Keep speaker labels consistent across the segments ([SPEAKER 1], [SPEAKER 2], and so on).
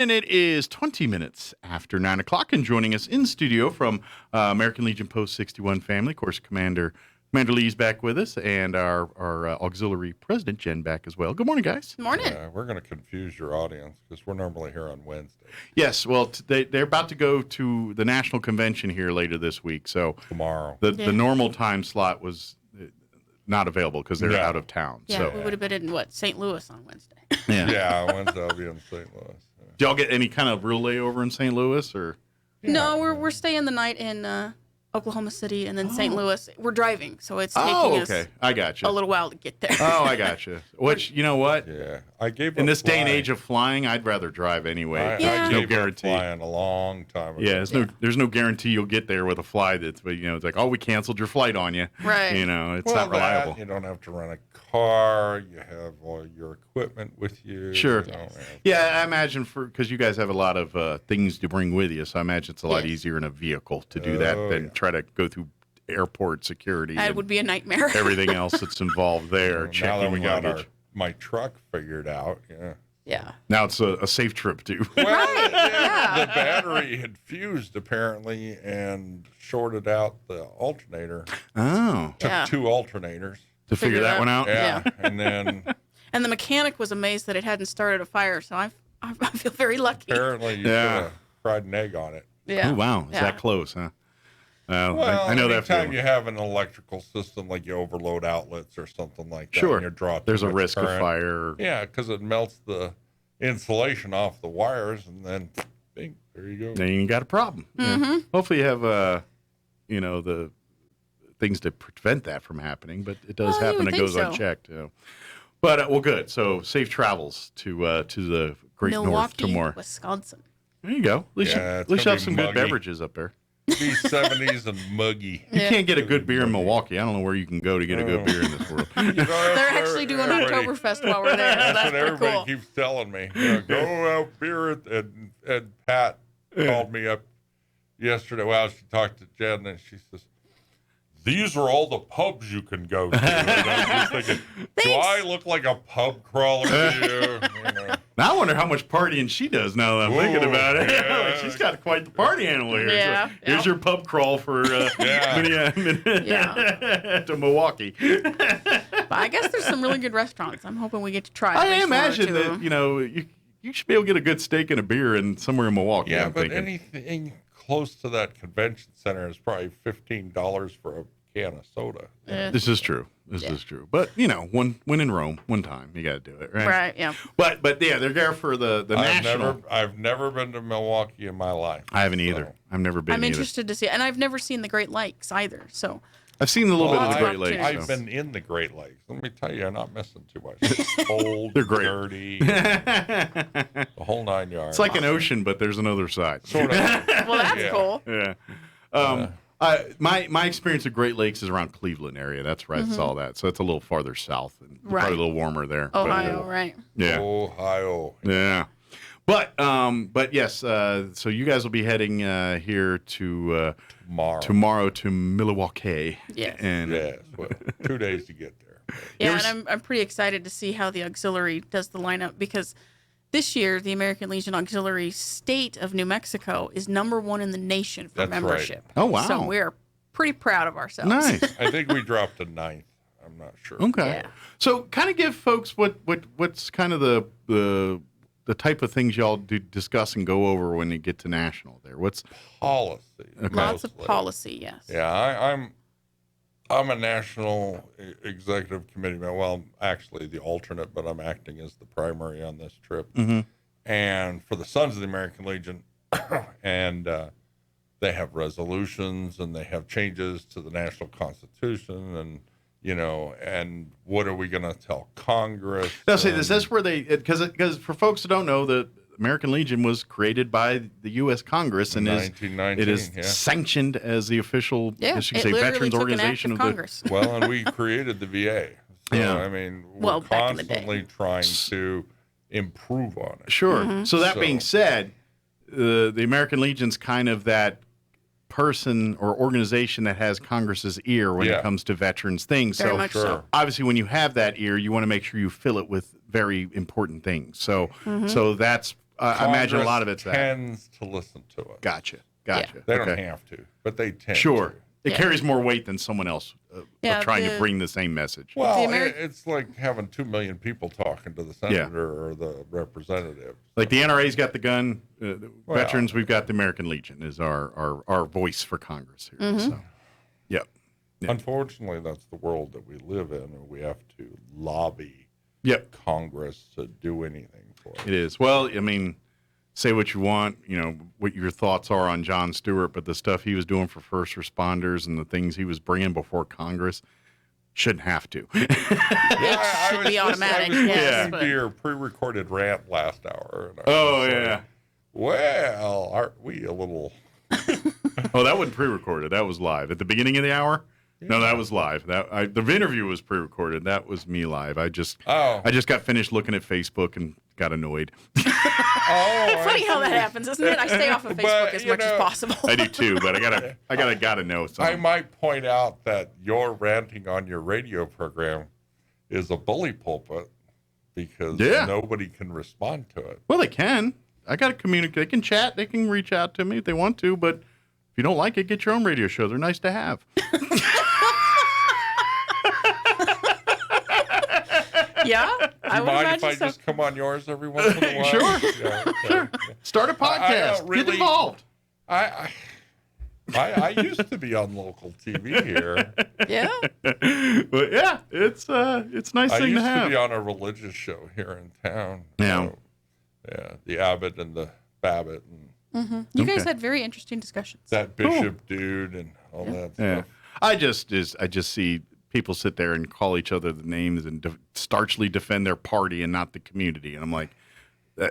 [SPEAKER 1] And it is 20 minutes after 9 o'clock, and joining us in studio from American Legion Post 61 family, of course, Commander Lee's back with us, and our auxiliary president, Jenn, back as well. Good morning, guys.
[SPEAKER 2] Good morning.
[SPEAKER 3] We're going to confuse your audience because we're normally here on Wednesday.
[SPEAKER 1] Yes, well, they're about to go to the national convention here later this week, so
[SPEAKER 3] Tomorrow.
[SPEAKER 1] The normal time slot was not available because they're out of town.
[SPEAKER 2] Yeah,
[SPEAKER 1] so
[SPEAKER 2] we would have been in, St. Louis on Wednesday.
[SPEAKER 3] Yeah, Wednesday I'll be in St. Louis. Yeah.
[SPEAKER 1] Do y'all get any kind of real layover in St. Louis, or?
[SPEAKER 2] Yeah. No, we're staying the night in Oklahoma City and then St. Louis. We're driving, so it's taking us
[SPEAKER 1] I got you.
[SPEAKER 2] a little while to get there.
[SPEAKER 1] Oh, I got you. Which, you know what?
[SPEAKER 3] Yeah, I gave
[SPEAKER 1] in this day and age of flying, I'd rather drive anyway.
[SPEAKER 3] I
[SPEAKER 1] no
[SPEAKER 3] gave
[SPEAKER 1] guarantee.
[SPEAKER 3] up flying a long time ago.
[SPEAKER 1] Yeah, there's no guarantee you'll get there with a flight that's, but it's like, oh, we canceled your flight on you.
[SPEAKER 2] Right.
[SPEAKER 1] It's not reliable.
[SPEAKER 3] You don't have to rent a car. You have all your equipment with you.
[SPEAKER 1] Sure. Yeah, I imagine because you guys have a lot of things to bring with you, so I imagine it's a lot easier in a vehicle to do that than try to go through airport security.
[SPEAKER 2] That would be a nightmare.
[SPEAKER 1] Everything else that's involved there.
[SPEAKER 3] Now that we got
[SPEAKER 1] luggage.
[SPEAKER 3] my truck figured out,
[SPEAKER 2] Yeah.
[SPEAKER 1] Now it's a safe trip too.
[SPEAKER 3] Well,
[SPEAKER 2] Yeah.
[SPEAKER 3] the battery had fused apparently and shorted out the alternator.
[SPEAKER 1] Oh.
[SPEAKER 3] Took two alternators
[SPEAKER 1] to figure that one out.
[SPEAKER 3] Yeah. And then
[SPEAKER 2] and the mechanic was amazed that it hadn't started a fire, so I feel very lucky.
[SPEAKER 3] apparently you should have fried an egg on it.
[SPEAKER 2] Yeah.
[SPEAKER 1] Oh wow, is that close, huh?
[SPEAKER 3] Well,
[SPEAKER 1] I know that feeling.
[SPEAKER 3] anytime you have an electrical system, like you overload outlets or something like that,
[SPEAKER 1] Sure.
[SPEAKER 3] and you draw
[SPEAKER 1] There's a risk
[SPEAKER 3] current,
[SPEAKER 1] of fire.
[SPEAKER 3] Yeah, because it melts the insulation off the wires, and then, bing, there you go.
[SPEAKER 1] Then you got a problem.
[SPEAKER 2] Mm-hmm.
[SPEAKER 1] Yeah. Hopefully you have, the things to prevent that from happening, but it does happen. It goes unchecked. But well, good. So safe travels to the Great
[SPEAKER 2] Milwaukee,
[SPEAKER 1] North tomorrow.
[SPEAKER 2] Wisconsin.
[SPEAKER 1] There you go. At least you have some good
[SPEAKER 3] muggy.
[SPEAKER 1] beverages up there.
[SPEAKER 3] Be 70s and muggy.
[SPEAKER 1] You can't get a good beer in Milwaukee. I don't know where you can go to get a good beer in this world.
[SPEAKER 2] They're actually doing Oktoberfest while we're there. So
[SPEAKER 3] That's
[SPEAKER 2] that's
[SPEAKER 3] what
[SPEAKER 2] pretty
[SPEAKER 3] everybody
[SPEAKER 2] cool.
[SPEAKER 3] keeps telling me. Go out beer and Pat called me up yesterday. Well, she talked to Jenn and she says, "These are all the pubs you can go to." And I'm just thinking, do I look like a pub crawler to you?
[SPEAKER 1] Now I wonder how much partying she does now that I'm thinking about it.
[SPEAKER 3] Yeah.
[SPEAKER 1] She's got quite the party animal here.
[SPEAKER 2] Yeah,
[SPEAKER 1] So here's your pub crawl for to Milwaukee.
[SPEAKER 2] But I guess there's some really good restaurants. I'm hoping we get to try.
[SPEAKER 1] I imagine that, you should be able to get a good steak and a beer somewhere in Milwaukee.
[SPEAKER 3] Yeah,
[SPEAKER 1] I'm
[SPEAKER 3] but
[SPEAKER 1] thinking.
[SPEAKER 3] anything close to that convention center is probably $15 for a can of soda.
[SPEAKER 1] This is true. This is true. But when in Rome, one time you got to do it, right?
[SPEAKER 2] Right. Yeah.
[SPEAKER 1] But yeah, they're there for the national.
[SPEAKER 3] I've never been to Milwaukee in my life.
[SPEAKER 1] I haven't either. I've never been.
[SPEAKER 2] I'm interested to see it, and I've never seen the Great Lakes either. So
[SPEAKER 1] I've seen a little bit of the Great Lakes.
[SPEAKER 3] I've been in the Great Lakes. Let me tell you, I'm not missing too much. It's cold,
[SPEAKER 1] They're great.
[SPEAKER 3] dirty, the whole 9 yards.
[SPEAKER 1] It's like an ocean, but there's another side.
[SPEAKER 3] Sort of.
[SPEAKER 2] well, that's cool.
[SPEAKER 1] Yeah. My experience of Great Lakes is around Cleveland area. That's where I saw that. So it's a little farther south and probably a little warmer there.
[SPEAKER 2] Ohio, right?
[SPEAKER 1] Yeah.
[SPEAKER 3] Ohio.
[SPEAKER 1] Yeah. But yes. So you guys will be heading here to tomorrow to Milwaukee.
[SPEAKER 2] Yes.
[SPEAKER 1] And
[SPEAKER 3] yes. Well, 2 days to get there.
[SPEAKER 2] Yeah, and I'm pretty excited to see how the auxiliary does the lineup because this year the American Legion Auxiliary State of New Mexico is #1 in the nation for membership.
[SPEAKER 1] Right. Oh wow!
[SPEAKER 2] So we're pretty proud of ourselves.
[SPEAKER 1] Nice.
[SPEAKER 3] I think we dropped to 9th. I'm not sure.
[SPEAKER 1] Okay.
[SPEAKER 2] Yeah.
[SPEAKER 1] So kind of give folks what's kind of the type of things y'all do discuss and go over when you get to national there. What's
[SPEAKER 3] policy?
[SPEAKER 1] Okay.
[SPEAKER 2] Lots of policy, yes.
[SPEAKER 3] Yeah, I'm a national executive committee member. Well, actually the alternate, but I'm acting as the primary on this trip.
[SPEAKER 1] Mm-hmm.
[SPEAKER 3] And for the Sons of the American Legion, and they have resolutions and they have changes to the national constitution, and and what are we going to tell Congress?
[SPEAKER 1] I'll say this. That's where because for folks who don't know, the American Legion was created by the U.S. Congress and it is sanctioned as the official veterans organization of
[SPEAKER 2] Congress.
[SPEAKER 3] Well, and we created the VA. So, I mean, we're constantly trying to improve on it.
[SPEAKER 1] Sure. Mm-hmm. So that being said, the American Legion's kind of that person or organization that has Congress's ear when it comes to veterans things.
[SPEAKER 2] Very much so.
[SPEAKER 1] Obviously, when you have that ear, you want to make sure you fill it with very important things. So so that's I imagine a lot of it's that.
[SPEAKER 3] Tends to listen to it.
[SPEAKER 1] Gotcha.
[SPEAKER 3] They don't have to, but they tend
[SPEAKER 1] Sure.
[SPEAKER 3] to.
[SPEAKER 1] It carries more weight than someone else trying to bring the same message.
[SPEAKER 3] Well, it's like having 2 million people talking to the senator or the representative.
[SPEAKER 1] Like the NRA's got the gun. Veterans, we've got the American Legion is our voice for Congress here. So, yep.
[SPEAKER 3] Unfortunately, that's the world that we live in, and we have to lobby Congress to do anything for us.
[SPEAKER 1] It is. Well, I mean, say what you want, what your thoughts are on Jon Stewart, but the stuff he was doing for first responders and the things he was bringing before Congress shouldn't have to.
[SPEAKER 2] It should be automatic.
[SPEAKER 3] Listening to your pre-recorded rant last hour.
[SPEAKER 1] And
[SPEAKER 3] well, aren't we a little...
[SPEAKER 1] Oh, that wasn't pre-recorded. That was live. At the beginning of the hour? No, that was live. The interview was pre-recorded. That was me live. I just got finished looking at Facebook and got annoyed.
[SPEAKER 2] Funny how that happens, isn't it? I stay off of Facebook as much as possible.
[SPEAKER 1] I do too, but I gotta know something.
[SPEAKER 3] I might point out that your ranting on your radio program is a bully pulpit because nobody can respond to it.
[SPEAKER 1] Well, they can. I gotta communicate. They can chat. They can reach out to me if they want to, but if you don't like it, get your own radio show. They're nice to have.
[SPEAKER 2] Yeah,
[SPEAKER 3] I would mind if I just come on yours every once in a while?
[SPEAKER 1] Sure. Start a podcast. Get involved.
[SPEAKER 3] I used to be on local TV here.
[SPEAKER 2] Yeah.
[SPEAKER 1] But it's nice thing to have.
[SPEAKER 3] I used to be on a religious show here in town.
[SPEAKER 1] Yeah.
[SPEAKER 3] The Abbott and the Babbitt and
[SPEAKER 2] you guys had very interesting discussions.
[SPEAKER 3] That Bishop dude and all that stuff.
[SPEAKER 1] I just see people sit there and call each other the names and starchly defend their party and not the community. And I'm like,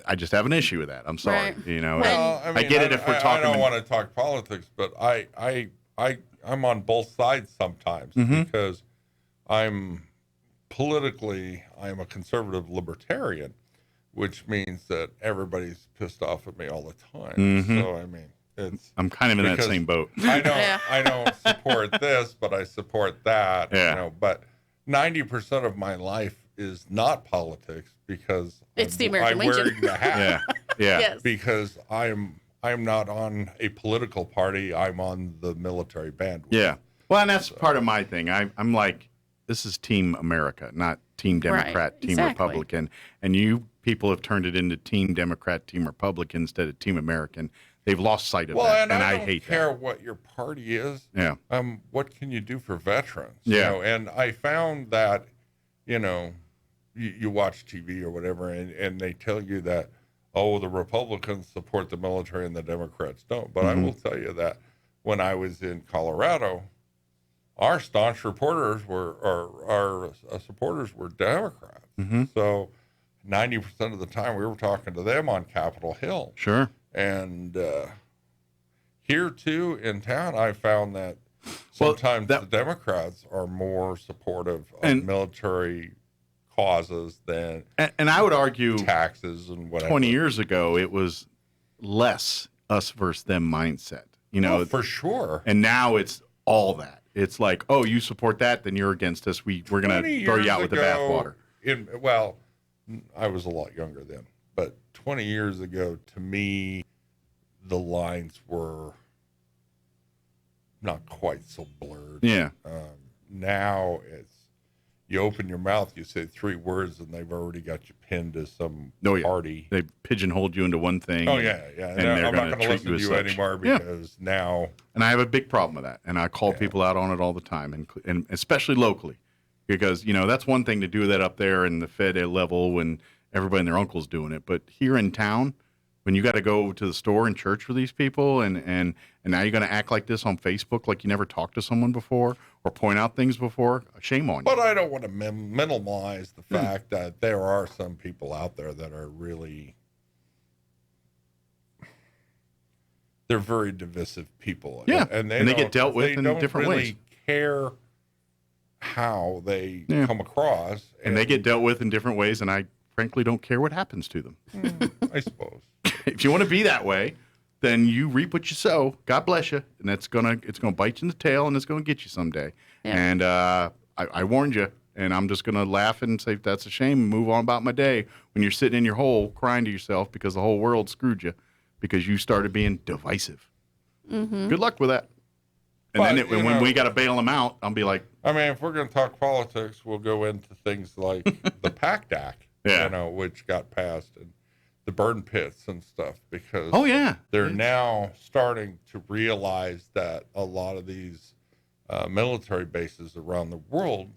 [SPEAKER 1] I just have an issue with that. I'm sorry.
[SPEAKER 2] Right.
[SPEAKER 3] Well, I get it if we're talking. I don't want to talk politics, but I'm on both sides sometimes because I'm a conservative libertarian, which means that everybody's pissed off at me all the time. So, I mean,
[SPEAKER 1] I'm kind of in that same boat.
[SPEAKER 3] I don't support this, but I support that.
[SPEAKER 1] Yeah.
[SPEAKER 3] But 90% of my life is not politics because
[SPEAKER 2] it's the American Legion.
[SPEAKER 3] Wearing the hat.
[SPEAKER 2] Yes.
[SPEAKER 3] Because I'm not on a political party. I'm on the military bandwagon.
[SPEAKER 1] Yeah. Well, and that's part of my thing. I'm like, this is Team America, not Team Democrat, Team Republican. And you people have turned it into Team Democrat, Team Republican instead of Team American. They've lost sight of that, and I hate that.
[SPEAKER 3] I don't care what your party is.
[SPEAKER 1] Yeah.
[SPEAKER 3] What can you do for veterans?
[SPEAKER 1] Yeah.
[SPEAKER 3] And I found that, you watch TV or whatever, and they tell you that, the Republicans support the military and the Democrats don't. But I will tell you that when I was in Colorado, our staunch reporters our supporters were Democrats. So 90% of the time we were talking to them on Capitol Hill.
[SPEAKER 1] Sure.
[SPEAKER 3] And here, too, in town, I found that sometimes the Democrats are more supportive of military causes than
[SPEAKER 1] and I would argue
[SPEAKER 3] taxes and whatever.
[SPEAKER 1] 20 years ago, it was less us versus them mindset.
[SPEAKER 3] For sure.
[SPEAKER 1] And now it's all that. It's like, you support that, then you're against us. We're going to throw you out with the bathwater.
[SPEAKER 3] I was a lot younger then. But 20 years ago, to me, the lines were not quite so blurred.
[SPEAKER 1] Yeah.
[SPEAKER 3] Now it's, you open your mouth, you say 3 words, and they've already got you pinned to some party.
[SPEAKER 1] They pigeonholed you into one thing.
[SPEAKER 3] Oh, yeah.
[SPEAKER 1] And
[SPEAKER 3] I'm not going to listen to you anymore because now.
[SPEAKER 1] And I have a big problem with that. And I call people out on it all the time, and especially locally. Because, that's one thing to do that up there in the Fed level when everybody and their uncle's doing it. But here in town, when you got to go to the store and church with these people and now you're going to act like this on Facebook like you never talked to someone before or point out things before, shame on you.
[SPEAKER 3] But I don't want to minimize the fact that there are some people out there that are really, they're very divisive people.
[SPEAKER 1] Yeah,
[SPEAKER 3] and
[SPEAKER 1] they get dealt with in different ways.
[SPEAKER 3] They don't really care how they come across.
[SPEAKER 1] And they get dealt with in different ways, and I frankly don't care what happens to them.
[SPEAKER 3] I suppose.
[SPEAKER 1] If you want to be that way, then you reap what you sow. God bless you, and it's gonna bite you in the tail, and it's gonna get you someday. Yeah. And I warned you. And I'm just going to laugh and say, that's a shame, and move on about my day when you're sitting in your hole crying to yourself because the whole world screwed you because you started being divisive.
[SPEAKER 2] Mm-hmm.
[SPEAKER 1] Good luck with that. And
[SPEAKER 3] But,
[SPEAKER 1] then when we got to bail them out, I'll be like,
[SPEAKER 3] I mean, if we're going to talk politics, we'll go into things like the PACT Act,
[SPEAKER 1] Yeah.
[SPEAKER 3] which got passed, and the burn pits and stuff, because
[SPEAKER 1] oh, yeah.
[SPEAKER 3] they're now starting to realize that a lot of these military bases around the world,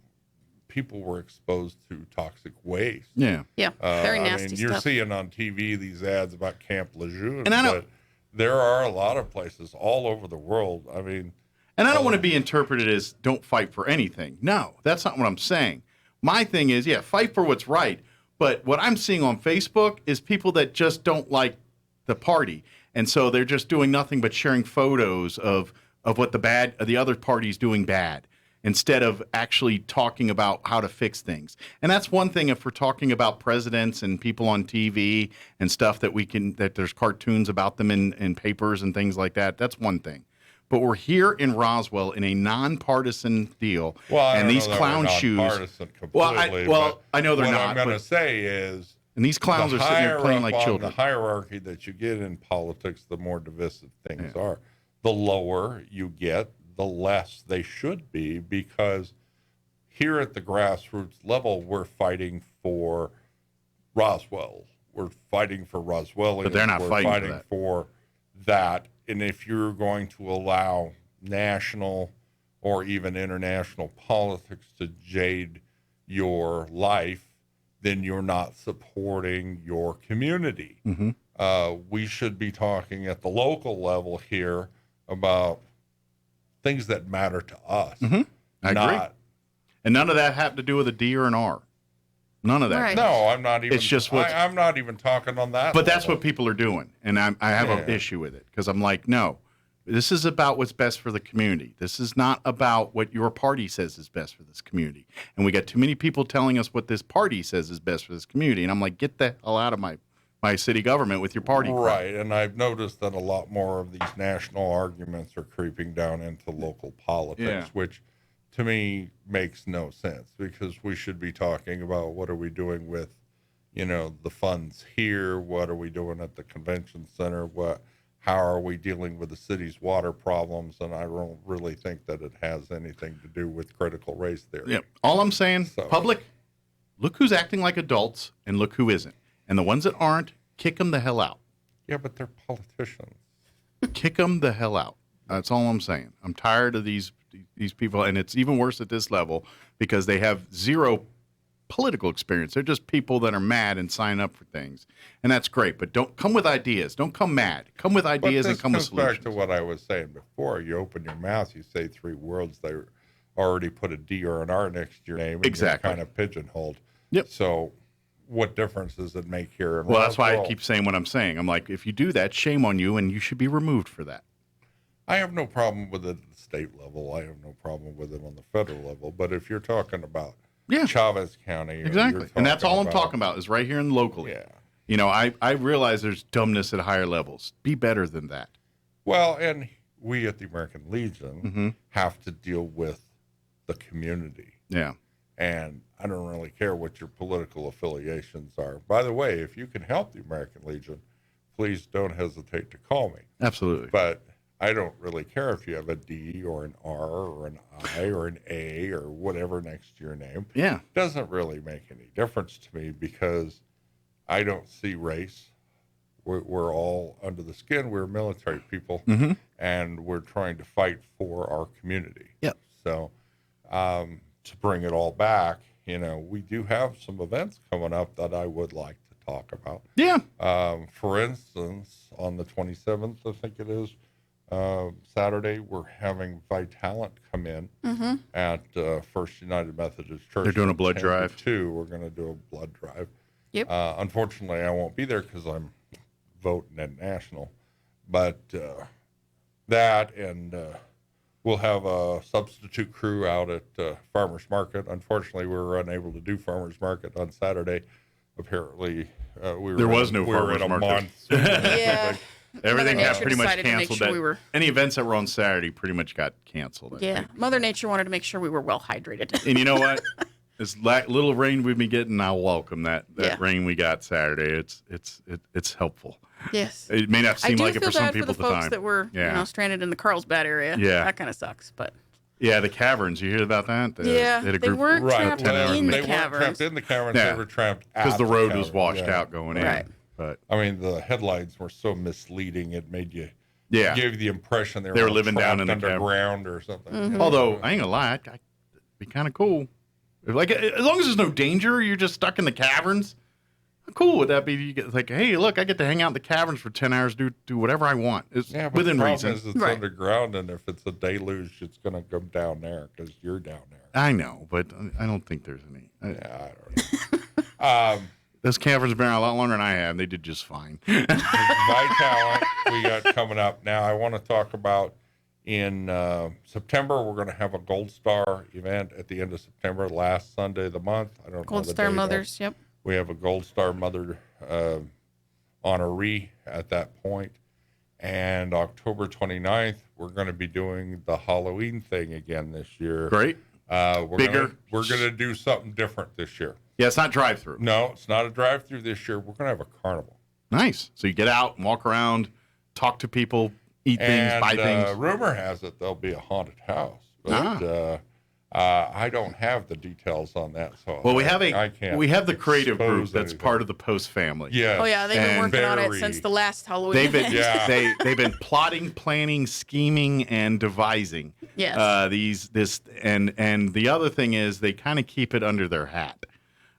[SPEAKER 3] people were exposed to toxic waste.
[SPEAKER 1] Yeah.
[SPEAKER 2] Yeah, very nasty
[SPEAKER 3] I mean, you're
[SPEAKER 2] stuff.
[SPEAKER 3] seeing on TV these ads about Camp Lejeune,
[SPEAKER 1] And I know-
[SPEAKER 3] but there are a lot of places all over the world. I mean,
[SPEAKER 1] And I don't want to be interpreted as don't fight for anything. No, that's not what I'm saying. My thing is, yeah, fight for what's right. But what I'm seeing on Facebook is people that just don't like the party. And so they're just doing nothing but sharing photos of what the other party's doing bad instead of actually talking about how to fix things. And that's one thing if we're talking about presidents and people on TV and stuff that there's cartoons about them in papers and things like that. That's one thing. But we're here in Roswell in a nonpartisan deal,
[SPEAKER 3] well, I
[SPEAKER 1] and
[SPEAKER 3] don't
[SPEAKER 1] these
[SPEAKER 3] know that
[SPEAKER 1] clown
[SPEAKER 3] we're
[SPEAKER 1] shoes.
[SPEAKER 3] nonpartisan completely, but
[SPEAKER 1] I know they're
[SPEAKER 3] what
[SPEAKER 1] not.
[SPEAKER 3] I'm going to
[SPEAKER 1] but-
[SPEAKER 3] say is,
[SPEAKER 1] and these clowns
[SPEAKER 3] the
[SPEAKER 1] are sitting there
[SPEAKER 3] higher
[SPEAKER 1] playing
[SPEAKER 3] up
[SPEAKER 1] like
[SPEAKER 3] on
[SPEAKER 1] children.
[SPEAKER 3] the hierarchy that you get in politics, the more divisive things are. The lower you get, the less they should be, because here at the grassroots level, we're fighting for Roswell. We're fighting for Roswellians.
[SPEAKER 1] But they're not
[SPEAKER 3] we're
[SPEAKER 1] fighting for
[SPEAKER 3] for that. And if you're going to allow national or even international politics to jade your life, then you're not supporting your community.
[SPEAKER 1] Mm-hmm.
[SPEAKER 3] We should be talking at the local level here about things that matter to us.
[SPEAKER 1] Mm-hmm. I agree. And none of that had to do with a D or an R. None of that.
[SPEAKER 2] Right.
[SPEAKER 3] No, I'm not even.
[SPEAKER 1] It's just what.
[SPEAKER 3] I'm not even talking on that.
[SPEAKER 1] But that's
[SPEAKER 3] level.
[SPEAKER 1] what people are doing, and I have an issue with it because I'm like, no, this is about what's best for the community. This is not about what your party says is best for this community. And we got too many people telling us what this party says is best for this community, and I'm like, get the hell out of my city government with your party.
[SPEAKER 3] Right,
[SPEAKER 1] crap.
[SPEAKER 3] and I've noticed that a lot more of these national arguments are creeping down into local politics,
[SPEAKER 1] Yeah.
[SPEAKER 3] which to me makes no sense, because we should be talking about what are we doing with, the funds here, what are we doing at the convention center, how are we dealing with the city's water problems, and I don't really think that it has anything to do with critical race theory.
[SPEAKER 1] Yep. All I'm saying,
[SPEAKER 3] So-
[SPEAKER 1] public, look who's acting like adults and look who isn't. And the ones that aren't, kick them the hell out.
[SPEAKER 3] Yeah, but they're politicians.
[SPEAKER 1] Kick them the hell out. That's all I'm saying. I'm tired of these people, and it's even worse at this level because they have zero political experience. They're just people that are mad and sign up for things, and that's great. But don't come with ideas. Don't come mad. Come with ideas and come with
[SPEAKER 3] This comes
[SPEAKER 1] solutions.
[SPEAKER 3] back to what I was saying before. You open your mouth, you say three words, they already put a D or an R next to your name, and
[SPEAKER 1] Exactly.
[SPEAKER 3] you're kind of pigeonholed.
[SPEAKER 1] Yep.
[SPEAKER 3] So what difference does it make here? In
[SPEAKER 1] Well, that's why I
[SPEAKER 3] Roswell?
[SPEAKER 1] keep saying what I'm saying. I'm like, if you do that, shame on you, and you should be removed for that.
[SPEAKER 3] I have no problem with it at the state level. I have no problem with it on the federal level. But if you're talking about
[SPEAKER 1] Yeah.
[SPEAKER 3] Chavez County, or you're
[SPEAKER 1] Exactly. And that's all I'm
[SPEAKER 3] about-
[SPEAKER 1] talking about is right here and locally.
[SPEAKER 3] Yeah.
[SPEAKER 1] I realize there's dumbness at higher levels. Be better than that.
[SPEAKER 3] Well, and we at the American Legion
[SPEAKER 1] Mm-hmm.
[SPEAKER 3] have to deal with the community.
[SPEAKER 1] Yeah.
[SPEAKER 3] And I don't really care what your political affiliations are. By the way, if you can help the American Legion, please don't hesitate to call me.
[SPEAKER 1] Absolutely.
[SPEAKER 3] But I don't really care if you have a D or an R or an I or an A or whatever next to your name.
[SPEAKER 1] Yeah.
[SPEAKER 3] Doesn't really make any difference to me, because I don't see race. We're all under the skin. We're military people,
[SPEAKER 1] Mm-hmm.
[SPEAKER 3] and we're trying to fight for our community.
[SPEAKER 1] Yep.
[SPEAKER 3] So to bring it all back, we do have some events coming up that I would like to talk about.
[SPEAKER 1] Yeah.
[SPEAKER 3] For instance, on the 27th, I think it is, Saturday, we're having Vitalant come in at First United Methodist Church.
[SPEAKER 1] They're doing a blood
[SPEAKER 3] 10 to
[SPEAKER 1] drive.
[SPEAKER 3] 2, we're going to do a blood drive.
[SPEAKER 2] Yep.
[SPEAKER 3] Unfortunately, I won't be there because I'm voting at national. But that, and we'll have a substitute crew out at Farmers Market. Unfortunately, we were unable to do Farmers Market on Saturday. Apparently,
[SPEAKER 1] There was no
[SPEAKER 3] we were
[SPEAKER 1] farmers
[SPEAKER 3] in a
[SPEAKER 1] market.
[SPEAKER 3] monsoon.
[SPEAKER 2] Yeah.
[SPEAKER 1] Everything
[SPEAKER 2] Mother
[SPEAKER 1] got
[SPEAKER 2] Nature
[SPEAKER 1] pretty much
[SPEAKER 2] decided to make
[SPEAKER 1] canceled.
[SPEAKER 2] sure we were-
[SPEAKER 1] Any events that were on Saturday pretty much got canceled. I
[SPEAKER 2] Yeah.
[SPEAKER 1] think.
[SPEAKER 2] Mother Nature wanted to make sure we were well hydrated.
[SPEAKER 1] And you know what? This little rain we've been getting, I welcome that
[SPEAKER 2] Yeah.
[SPEAKER 1] rain we got Saturday. It's helpful.
[SPEAKER 2] Yes.
[SPEAKER 1] It may not
[SPEAKER 2] I
[SPEAKER 1] seem
[SPEAKER 2] do
[SPEAKER 1] like it
[SPEAKER 2] feel
[SPEAKER 1] for some
[SPEAKER 2] bad for
[SPEAKER 1] people
[SPEAKER 2] the
[SPEAKER 1] at the
[SPEAKER 2] folks
[SPEAKER 1] time.
[SPEAKER 2] that were stranded in the Carlsbad area.
[SPEAKER 1] Yeah.
[SPEAKER 2] That kind of sucks, but.
[SPEAKER 1] Yeah, the caverns. You hear about that?
[SPEAKER 2] Yeah,
[SPEAKER 1] had a
[SPEAKER 2] they
[SPEAKER 1] group-
[SPEAKER 2] weren't
[SPEAKER 3] Right.
[SPEAKER 2] trapped
[SPEAKER 3] Well,
[SPEAKER 2] in the
[SPEAKER 3] they weren't
[SPEAKER 2] caverns.
[SPEAKER 3] trapped in the caverns.
[SPEAKER 1] Yeah.
[SPEAKER 3] They were trapped
[SPEAKER 1] because
[SPEAKER 3] at
[SPEAKER 1] the road was
[SPEAKER 3] cavern,
[SPEAKER 1] washed
[SPEAKER 3] yeah.
[SPEAKER 1] out going in.
[SPEAKER 2] Right.
[SPEAKER 1] But
[SPEAKER 3] I mean, the headlines were so misleading. It made you
[SPEAKER 1] yeah,
[SPEAKER 3] gave you the impression
[SPEAKER 1] They were living down in the cavern.
[SPEAKER 3] underground or something.
[SPEAKER 2] Mm-hmm.
[SPEAKER 1] although I ain't gonna lie, it'd be kind of cool. Like as long as there's no danger, you're just stuck in the caverns. How cool would that be? You get like, hey, look, I get to hang out in the caverns for 10 hours, do whatever I want. It's
[SPEAKER 3] Yeah, but
[SPEAKER 1] within
[SPEAKER 3] the problem
[SPEAKER 1] reason.
[SPEAKER 3] is it's
[SPEAKER 2] Right.
[SPEAKER 3] underground, and if it's a deluge, it's going to come down there because you're down there.
[SPEAKER 1] I know, but I don't think there's any.
[SPEAKER 3] Yeah, I don't know.
[SPEAKER 1] Those caverns have been around a lot longer than I have. They did just fine.
[SPEAKER 3] Talent we got coming up now. I want to talk about in September. We're going to have a Gold Star event at the end of September, last Sunday of the month. I don't know
[SPEAKER 2] Gold
[SPEAKER 3] the
[SPEAKER 2] Star
[SPEAKER 3] date.
[SPEAKER 2] Mothers, yep.
[SPEAKER 3] We have a Gold Star Mother honoree at that point. And October 29th, we're going to be doing the Halloween thing again this year.
[SPEAKER 1] Great. Bigger.
[SPEAKER 3] We're going to do something different this year.
[SPEAKER 1] Yeah, it's not drive-through.
[SPEAKER 3] No, it's not a drive-through this year. We're going to have a carnival.
[SPEAKER 1] Nice. So you get out and walk around, talk to people, eat things,
[SPEAKER 3] And
[SPEAKER 1] buy things.
[SPEAKER 3] rumor has it there'll be a haunted house. But I don't have the details on that. So
[SPEAKER 1] Well, we
[SPEAKER 3] I can't
[SPEAKER 1] have the creative group
[SPEAKER 3] expose
[SPEAKER 1] that's
[SPEAKER 3] anything.
[SPEAKER 1] part of the Post family.
[SPEAKER 3] Yeah.
[SPEAKER 2] Oh yeah, they've been
[SPEAKER 1] And
[SPEAKER 2] working on it
[SPEAKER 3] very-
[SPEAKER 2] since the last Halloween.
[SPEAKER 1] They've been
[SPEAKER 3] Yeah.
[SPEAKER 1] they've been plotting, planning, scheming, and devising.
[SPEAKER 2] Yes.
[SPEAKER 1] And the other thing is they kind of keep it under their hat.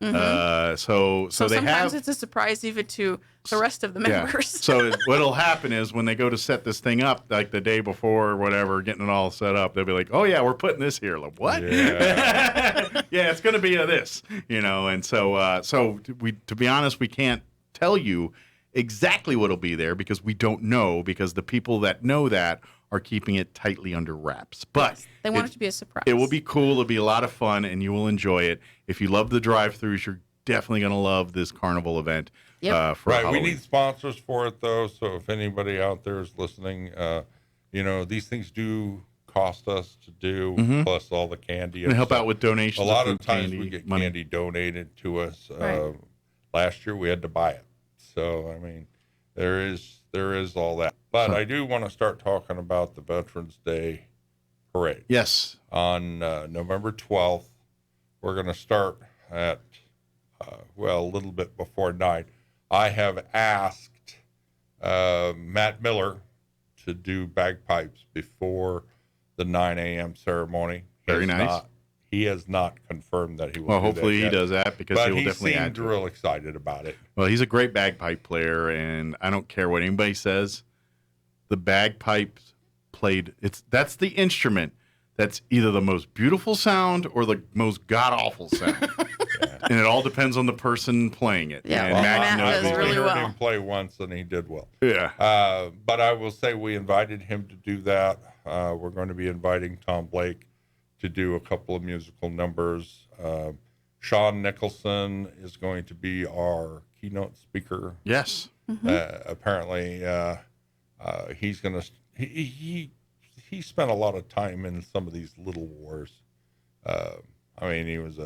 [SPEAKER 1] So
[SPEAKER 2] so
[SPEAKER 1] they
[SPEAKER 2] sometimes
[SPEAKER 1] have
[SPEAKER 2] it's a surprise even to the rest of the members.
[SPEAKER 1] So what'll happen is when they go to set this thing up, like the day before or whatever, getting it all set up, they'll be like, "Oh yeah, we're putting this here." Like what?
[SPEAKER 3] Yeah.
[SPEAKER 1] Yeah, it's going to be this, And so to be honest, we can't tell you exactly what'll be there because we don't know because the people that know that are keeping it tightly under wraps. But
[SPEAKER 2] They want it to be a surprise.
[SPEAKER 1] it will be cool. It'll be a lot of fun, and you will enjoy it. If you love the drive-thrus, you're definitely going to love this carnival event.
[SPEAKER 2] Yep.
[SPEAKER 1] For
[SPEAKER 3] Right.
[SPEAKER 1] Halloween.
[SPEAKER 3] We need sponsors for it, though. So if anybody out there is listening, these things do cost us to do, plus all the candy.
[SPEAKER 1] And help
[SPEAKER 3] stuff.
[SPEAKER 1] out with donations.
[SPEAKER 3] A lot
[SPEAKER 1] of
[SPEAKER 3] of
[SPEAKER 1] food,
[SPEAKER 3] times
[SPEAKER 1] candy,
[SPEAKER 3] we get
[SPEAKER 1] money.
[SPEAKER 3] candy donated to us.
[SPEAKER 2] Right.
[SPEAKER 3] Last year we had to buy it. So I mean, there is all that. But I do want to start talking about the Veterans Day parade.
[SPEAKER 1] Yes.
[SPEAKER 3] On November 12th, we're going to start at a little bit before 9. I have asked Matt Miller to do bagpipes before the 9 a.m. ceremony.
[SPEAKER 1] Very nice.
[SPEAKER 3] He has not confirmed that he will.
[SPEAKER 1] Well,
[SPEAKER 3] do
[SPEAKER 1] hopefully
[SPEAKER 3] that
[SPEAKER 1] he
[SPEAKER 3] yet,
[SPEAKER 1] does that because
[SPEAKER 3] but
[SPEAKER 1] he will
[SPEAKER 3] he
[SPEAKER 1] definitely add
[SPEAKER 3] seemed
[SPEAKER 1] to it.
[SPEAKER 3] real excited about it.
[SPEAKER 1] Well, he's a great bagpipe player, and I don't care what anybody says. The bagpipes played. That's the instrument that's either the most beautiful sound or the most god awful sound, and it all depends on the person playing it.
[SPEAKER 2] Yeah,
[SPEAKER 1] and
[SPEAKER 2] well,
[SPEAKER 1] Max
[SPEAKER 2] Matt
[SPEAKER 1] knows
[SPEAKER 2] does
[SPEAKER 1] it.
[SPEAKER 3] We
[SPEAKER 2] really
[SPEAKER 3] heard
[SPEAKER 2] well.
[SPEAKER 3] him play once, and he did well.
[SPEAKER 1] Yeah.
[SPEAKER 3] But I will say we invited him to do that. We're going to be inviting Tom Blake to do a couple of musical numbers. Sean Nicholson is going to be our keynote speaker.
[SPEAKER 1] Yes.
[SPEAKER 3] Apparently, he's going to. He spent a lot of time in some of these little wars. I mean, he was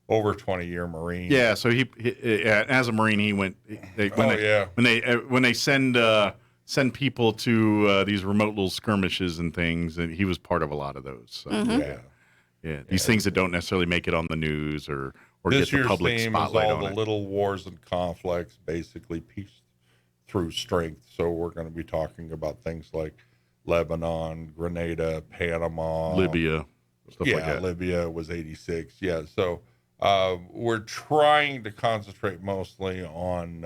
[SPEAKER 3] over 20-year Marine.
[SPEAKER 1] Yeah. So he as a Marine, he went. When they send people to these remote little skirmishes and things, and he was part of a lot of those. So, yeah. These things that don't necessarily make it on the news or
[SPEAKER 3] This
[SPEAKER 1] get the
[SPEAKER 3] year's
[SPEAKER 1] public
[SPEAKER 3] theme is
[SPEAKER 1] spotlight
[SPEAKER 3] all
[SPEAKER 1] on
[SPEAKER 3] the
[SPEAKER 1] it.
[SPEAKER 3] little wars and conflicts, basically peace through strength. So we're going to be talking about things like Lebanon, Grenada, Panama,
[SPEAKER 1] Libya, stuff like that.
[SPEAKER 3] Libya was 86. Yeah, so we're trying to concentrate mostly on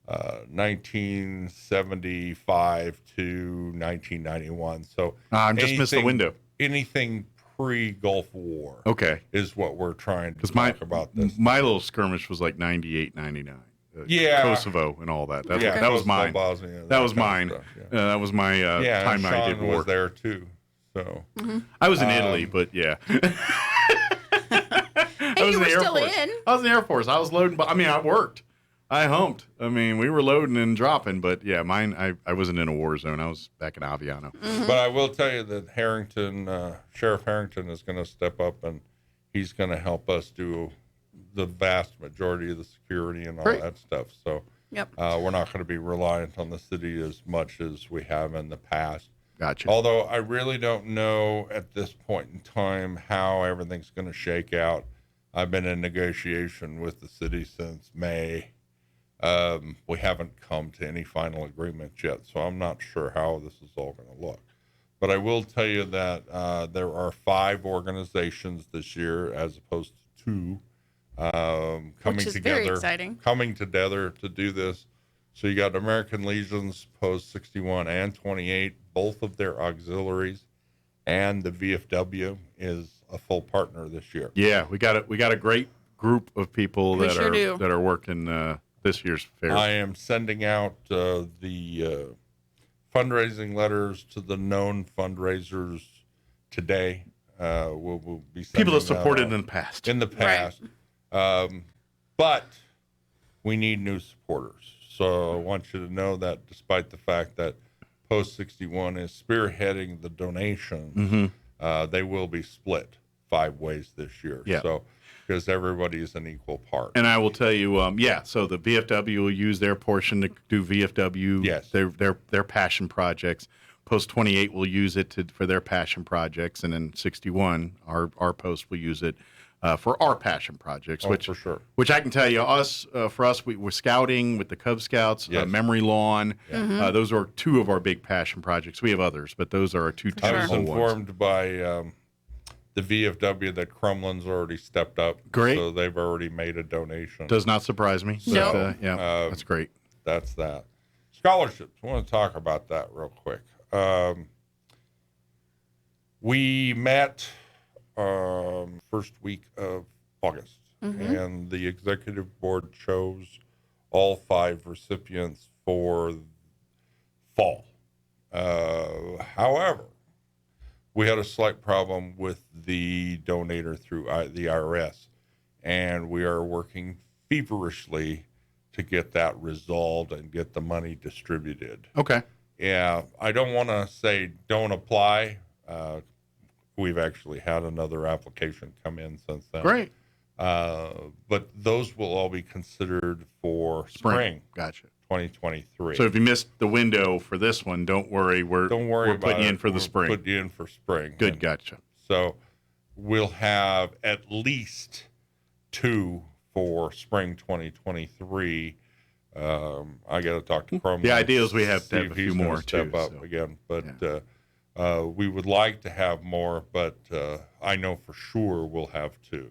[SPEAKER 3] 1975 to 1991. So
[SPEAKER 1] I just missed the window.
[SPEAKER 3] Anything pre-Gulf War.
[SPEAKER 1] Okay.
[SPEAKER 3] Is what we're trying to
[SPEAKER 1] Because
[SPEAKER 3] talk about this.
[SPEAKER 1] my little skirmish was like 98, 99.
[SPEAKER 3] Yeah.
[SPEAKER 1] Kosovo and all that. That was
[SPEAKER 3] Kosovo,
[SPEAKER 1] mine.
[SPEAKER 3] Bosnia,
[SPEAKER 1] That was
[SPEAKER 3] kind of
[SPEAKER 1] mine.
[SPEAKER 3] stuff,
[SPEAKER 1] That was my time
[SPEAKER 3] and
[SPEAKER 1] I did
[SPEAKER 3] Sean
[SPEAKER 1] war.
[SPEAKER 3] was there too. So
[SPEAKER 1] I was in Italy, but yeah.
[SPEAKER 2] Hey, you were still in.
[SPEAKER 1] I was in the Air Force. I was loading. I worked. I humped. We were loading and dropping, but yeah, mine. I wasn't in a war zone. I was back in Aviano.
[SPEAKER 3] But I will tell you that Sheriff Harrington is going to step up and he's going to help us do the vast majority of the security and all
[SPEAKER 1] Great.
[SPEAKER 3] that stuff. So
[SPEAKER 2] Yep.
[SPEAKER 3] we're not going to be reliant on the city as much as we have in the past.
[SPEAKER 1] Gotcha.
[SPEAKER 3] Although I really don't know at this point in time how everything's going to shake out. I've been in negotiation with the city since May. We haven't come to any final agreement yet, so I'm not sure how this is all going to look. But I will tell you that there are 5 organizations this year as opposed to 2 coming
[SPEAKER 2] Which is
[SPEAKER 3] together.
[SPEAKER 2] very exciting.
[SPEAKER 3] Coming together to do this. So you got American Legions Post 61 and 28, both of their auxiliaries, and the VFW is a full partner this year.
[SPEAKER 1] Yeah, we got a great group of people
[SPEAKER 2] We
[SPEAKER 1] that
[SPEAKER 2] sure do.
[SPEAKER 1] are working this year's fair.
[SPEAKER 3] I am sending out the fundraising letters to the known fundraisers today. We'll be sending
[SPEAKER 1] People that
[SPEAKER 3] that
[SPEAKER 1] supported
[SPEAKER 3] out
[SPEAKER 1] in the past.
[SPEAKER 3] in the past. But we need new supporters. So I want you to know that despite the fact that Post 61 is spearheading the donations, they will be split 5 ways this year.
[SPEAKER 1] Yeah.
[SPEAKER 3] So because everybody is an equal part.
[SPEAKER 1] And I will tell you, so the VFW will use their portion to do VFW,
[SPEAKER 3] Yes.
[SPEAKER 1] their passion projects. Post 28 will use it for their passion projects, and then 61, our post will use it for our passion projects. Which
[SPEAKER 3] for sure.
[SPEAKER 1] Which I can tell you, for us, we're scouting with the Cub Scouts,
[SPEAKER 3] Yes.
[SPEAKER 1] Memory Lawn. Those are 2 of our big passion projects. We have others, but those are our 2
[SPEAKER 3] I was
[SPEAKER 1] tentpole ones.
[SPEAKER 3] informed by the VFW that Crumlin's already stepped up.
[SPEAKER 1] Great.
[SPEAKER 3] So they've already made a donation.
[SPEAKER 1] Does not surprise me.
[SPEAKER 2] No.
[SPEAKER 1] But, that's great.
[SPEAKER 3] That's that. Scholarships. I want to talk about that real quick. We met first week of August, and the executive board chose all 5 recipients for fall. However, we had a slight problem with the donator through the IRS, and we are working feverishly to get that resolved and get the money distributed.
[SPEAKER 1] Okay.
[SPEAKER 3] Yeah, I don't want to say don't apply. We've actually had another application come in since then.
[SPEAKER 1] Great.
[SPEAKER 3] But those will all be considered for spring
[SPEAKER 1] Gotcha.
[SPEAKER 3] 2023.
[SPEAKER 1] So if you missed the window for this one, don't worry. We're
[SPEAKER 3] about
[SPEAKER 1] putting you in
[SPEAKER 3] it.
[SPEAKER 1] for the
[SPEAKER 3] We'll
[SPEAKER 1] spring.
[SPEAKER 3] Put you in for spring.
[SPEAKER 1] Good.
[SPEAKER 3] And
[SPEAKER 1] Gotcha.
[SPEAKER 3] so we'll have at least 2 for spring 2023. I got to talk to Crum.
[SPEAKER 1] The idea is we have to
[SPEAKER 3] see
[SPEAKER 1] have
[SPEAKER 3] if
[SPEAKER 1] a few
[SPEAKER 3] he's gonna
[SPEAKER 1] more,
[SPEAKER 3] step
[SPEAKER 1] too,
[SPEAKER 3] up
[SPEAKER 1] so.
[SPEAKER 3] again, but we would like to have more, but I know for sure we'll have 2.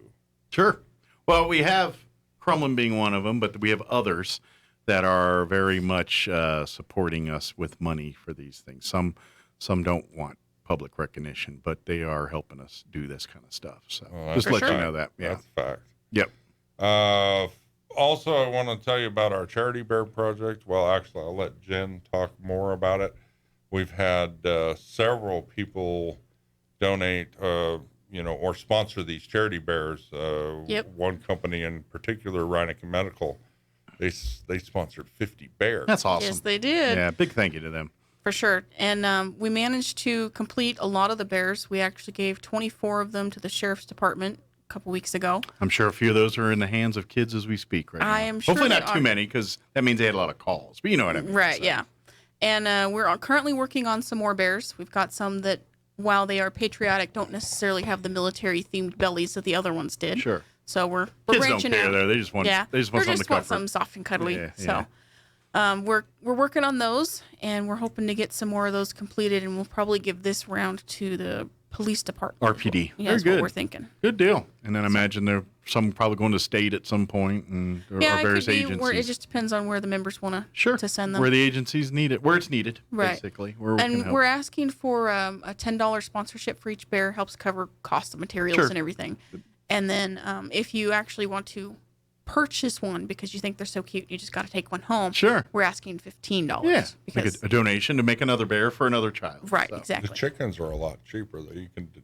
[SPEAKER 1] Sure. Well, we have Crumlin being one of them, but we have others that are very much supporting us with money for these things. Some don't want public recognition, but they are helping us do this kind of stuff. So just
[SPEAKER 2] For
[SPEAKER 1] let
[SPEAKER 2] sure.
[SPEAKER 1] you know that. Yeah.
[SPEAKER 3] That's a fact.
[SPEAKER 1] Yep.
[SPEAKER 3] Also, I want to tell you about our Charity Bear project. Well, actually, I'll let Jen talk more about it. We've had several people donate, or sponsor these charity bears.
[SPEAKER 2] Yep.
[SPEAKER 3] One company in particular, Reineke Medical, they sponsored 50 bears.
[SPEAKER 1] That's awesome.
[SPEAKER 2] Yes, they did.
[SPEAKER 1] Yeah. Big thank you to them.
[SPEAKER 2] For sure. And we managed to complete a lot of the bears. We actually gave 24 of them to the sheriff's department a couple weeks ago.
[SPEAKER 1] I'm sure a few of those are in the hands of kids as we speak right now.
[SPEAKER 2] I am sure
[SPEAKER 1] Hopefully
[SPEAKER 2] they
[SPEAKER 1] not
[SPEAKER 2] are.
[SPEAKER 1] too many, because that means they had a lot of calls. But you know what I mean.
[SPEAKER 2] Right,
[SPEAKER 1] So,
[SPEAKER 2] yeah. And we're currently working on some more bears. We've got some that, while they are patriotic, don't necessarily have the military-themed bellies that the other ones did.
[SPEAKER 1] Sure.
[SPEAKER 2] So we're
[SPEAKER 1] Kids don't
[SPEAKER 2] branching
[SPEAKER 1] care
[SPEAKER 2] out.
[SPEAKER 1] though. They just want
[SPEAKER 2] Yeah,
[SPEAKER 1] they just want
[SPEAKER 2] they
[SPEAKER 1] something
[SPEAKER 2] just
[SPEAKER 1] to
[SPEAKER 2] want
[SPEAKER 1] comfort.
[SPEAKER 2] something soft and cuddly.
[SPEAKER 1] Yeah,
[SPEAKER 2] So we're working on those, and we're hoping to get some more of those completed, and we'll probably give this round to the police department.
[SPEAKER 1] RPD.
[SPEAKER 2] Yeah,
[SPEAKER 1] Very
[SPEAKER 2] that's
[SPEAKER 1] good.
[SPEAKER 2] what we're thinking.
[SPEAKER 1] Good deal. And then I imagine there some probably going to state at some point, and or
[SPEAKER 2] Yeah, it
[SPEAKER 1] various
[SPEAKER 2] could be
[SPEAKER 1] agencies.
[SPEAKER 2] where it just depends on where the members want to send them.
[SPEAKER 1] Where the agencies need it, where it's needed,
[SPEAKER 2] Right.
[SPEAKER 1] basically. Where we can
[SPEAKER 2] And
[SPEAKER 1] help.
[SPEAKER 2] we're asking for a $10 sponsorship for each bear. Helps cover cost of materials
[SPEAKER 1] Sure.
[SPEAKER 2] and everything. And then if you actually want to purchase one because you think they're so cute, you just got to take one home.
[SPEAKER 1] Sure.
[SPEAKER 2] We're asking $15.
[SPEAKER 1] Yeah,
[SPEAKER 2] Because
[SPEAKER 1] like a donation to make another bear for another child.
[SPEAKER 2] right,
[SPEAKER 1] So.
[SPEAKER 3] The
[SPEAKER 2] exactly.
[SPEAKER 3] chickens are a lot cheaper. That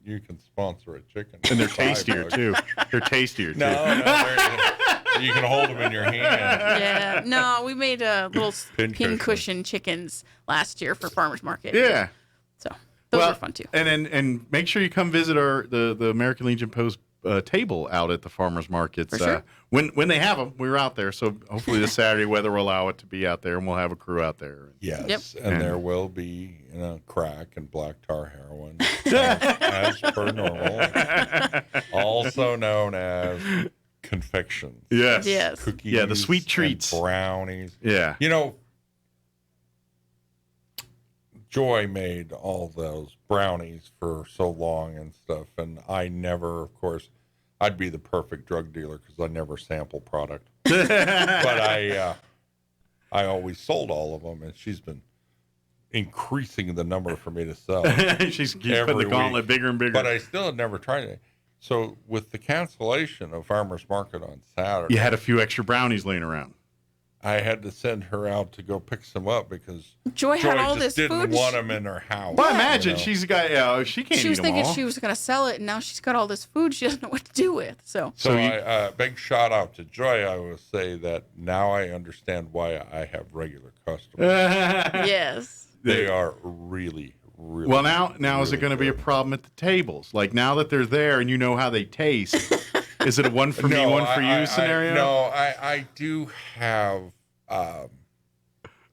[SPEAKER 3] you can sponsor a chicken.
[SPEAKER 1] And they're
[SPEAKER 3] $5.
[SPEAKER 1] tastier too. They're tastier too.
[SPEAKER 3] No, you can hold them in your hand.
[SPEAKER 2] Yeah. No, we made little
[SPEAKER 3] Pin
[SPEAKER 2] pin
[SPEAKER 3] cushion.
[SPEAKER 2] cushion chickens last year for farmers market.
[SPEAKER 1] Yeah.
[SPEAKER 2] So those
[SPEAKER 1] Well,
[SPEAKER 2] were fun too.
[SPEAKER 1] And make sure you come visit the American Legion Post table out at the farmers markets.
[SPEAKER 2] For sure.
[SPEAKER 1] When they have them, we were out there. So hopefully this Saturday weather will allow it to be out there, and we'll have a crew out there.
[SPEAKER 3] Yes,
[SPEAKER 2] Yep.
[SPEAKER 3] and there will be crack and black tar heroin as per normal, also known as confections.
[SPEAKER 1] Yes.
[SPEAKER 2] Yes.
[SPEAKER 3] Cookies.
[SPEAKER 1] Yeah, the sweet
[SPEAKER 3] and
[SPEAKER 1] treats.
[SPEAKER 3] brownies.
[SPEAKER 1] Yeah.
[SPEAKER 3] Joy made all those brownies for so long and stuff, and I never, of course, I'd be the perfect drug dealer because I never sample product. But I always sold all of them, and she's been increasing the number for me to sell.
[SPEAKER 1] She's putting the gauntlet
[SPEAKER 3] week.
[SPEAKER 1] bigger and bigger.
[SPEAKER 3] But I still had never tried it. So with the cancellation of Farmers Market on Saturday,
[SPEAKER 1] You had a few extra brownies laying around.
[SPEAKER 3] I had to send her out to go pick some up because
[SPEAKER 2] Joy had all
[SPEAKER 3] just
[SPEAKER 2] this
[SPEAKER 3] didn't
[SPEAKER 2] food.
[SPEAKER 3] want them in her house.
[SPEAKER 1] Well, I imagine
[SPEAKER 3] you know.
[SPEAKER 1] she's got. She can't
[SPEAKER 2] She
[SPEAKER 1] eat
[SPEAKER 2] was
[SPEAKER 1] them
[SPEAKER 2] thinking
[SPEAKER 1] all.
[SPEAKER 2] she was going to sell it, and now she's got all this food she doesn't know what to do with. So
[SPEAKER 3] So
[SPEAKER 1] you-
[SPEAKER 3] big shout out to Joy. I will say that now I understand why I have regular customers.
[SPEAKER 2] yes,
[SPEAKER 3] They are really, really.
[SPEAKER 1] Well, now is it
[SPEAKER 3] really
[SPEAKER 1] going to be a
[SPEAKER 3] good.
[SPEAKER 1] problem at the tables? Like now that they're there and you know how they taste, is it a one for me, one for you scenario?
[SPEAKER 3] I do have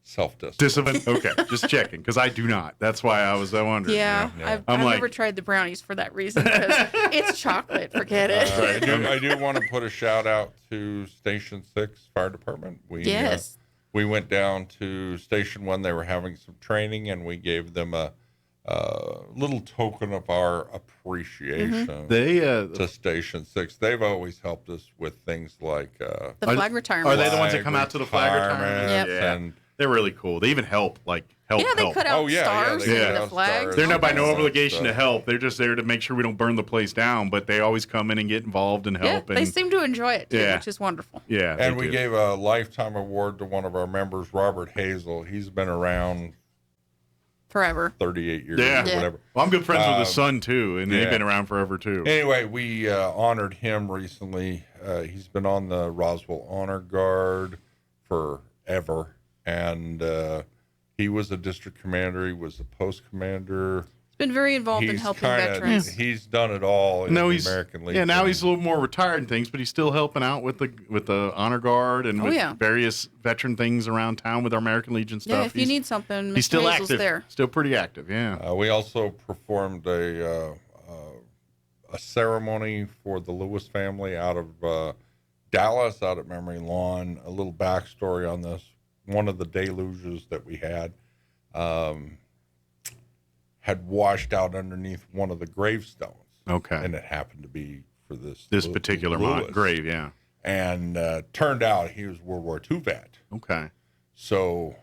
[SPEAKER 3] self-discipline.
[SPEAKER 1] Discipline. Okay, just checking because I do not. That's why I was wondering.
[SPEAKER 2] yeah.
[SPEAKER 3] yeah.
[SPEAKER 2] I've
[SPEAKER 1] I'm like-
[SPEAKER 2] never tried the brownies for that reason because it's chocolate. Forget it.
[SPEAKER 3] I do want to pput a shout out to Station 6 Fire Department.
[SPEAKER 2] Yes.
[SPEAKER 3] We went down to Station 1. They were having some training, and we gave them a little token of our appreciation
[SPEAKER 1] They
[SPEAKER 3] to Station 6. They've always helped us with things like
[SPEAKER 2] The flag retirement.
[SPEAKER 1] Are they the ones that come out to the flag retirement?
[SPEAKER 2] Yep.
[SPEAKER 1] Yeah,
[SPEAKER 3] and
[SPEAKER 1] they're really cool. They even help.
[SPEAKER 2] Yeah, they
[SPEAKER 1] help.
[SPEAKER 2] cut out
[SPEAKER 3] Oh, yeah,
[SPEAKER 2] stars
[SPEAKER 3] they
[SPEAKER 1] cut
[SPEAKER 2] and the
[SPEAKER 3] out
[SPEAKER 2] flags.
[SPEAKER 3] stars.
[SPEAKER 1] They're not by
[SPEAKER 2] Okay.
[SPEAKER 1] no
[SPEAKER 3] Stuff.
[SPEAKER 1] obligation to help. They're just there to make sure we don't burn the place down. But they always come in and get involved and
[SPEAKER 2] Yeah,
[SPEAKER 1] help.
[SPEAKER 2] they
[SPEAKER 1] and
[SPEAKER 2] seem to enjoy it too,
[SPEAKER 1] Yeah.
[SPEAKER 2] which is wonderful.
[SPEAKER 1] yeah,
[SPEAKER 3] And
[SPEAKER 1] they
[SPEAKER 3] we
[SPEAKER 1] do.
[SPEAKER 3] gave a lifetime award to one of our members, Robert Hazel. He's been around
[SPEAKER 2] Forever.
[SPEAKER 3] 38 years
[SPEAKER 1] Yeah.
[SPEAKER 3] or whatever.
[SPEAKER 1] Well, I'm good friends with his
[SPEAKER 3] Um,
[SPEAKER 1] son too, and they've
[SPEAKER 3] yeah.
[SPEAKER 1] been around forever too.
[SPEAKER 3] Anyway, we honored him recently. He's been on the Roswell Honor Guard forever, and he was a district commander. He was a post commander.
[SPEAKER 2] He's been very involved in
[SPEAKER 3] He's
[SPEAKER 2] helping
[SPEAKER 3] kinda-
[SPEAKER 2] veterans.
[SPEAKER 3] He's done it all in
[SPEAKER 1] No,
[SPEAKER 3] the
[SPEAKER 1] he's
[SPEAKER 3] American Legion.
[SPEAKER 1] yeah. Now he's a little more retired and things, but he's still helping out with the honor guard and
[SPEAKER 2] Oh,
[SPEAKER 1] with
[SPEAKER 2] yeah.
[SPEAKER 1] various veteran things around town with our American Legion stuff.
[SPEAKER 2] Yeah, if you need something,
[SPEAKER 1] he's
[SPEAKER 2] Mr.
[SPEAKER 1] still
[SPEAKER 2] Hazel's
[SPEAKER 1] active,
[SPEAKER 2] there.
[SPEAKER 1] still pretty active. Yeah.
[SPEAKER 3] We also performed a ceremony for the Lewis family out of Dallas, out at Memory Lawn. A little backstory on this: one of the deluges that we had washed out underneath one of the gravestones,
[SPEAKER 1] Okay.
[SPEAKER 3] and it happened to be for this
[SPEAKER 1] Particular
[SPEAKER 3] Lewis.
[SPEAKER 1] grave. Yeah.
[SPEAKER 3] And turned out he was World War II vet.
[SPEAKER 1] Okay.
[SPEAKER 3] So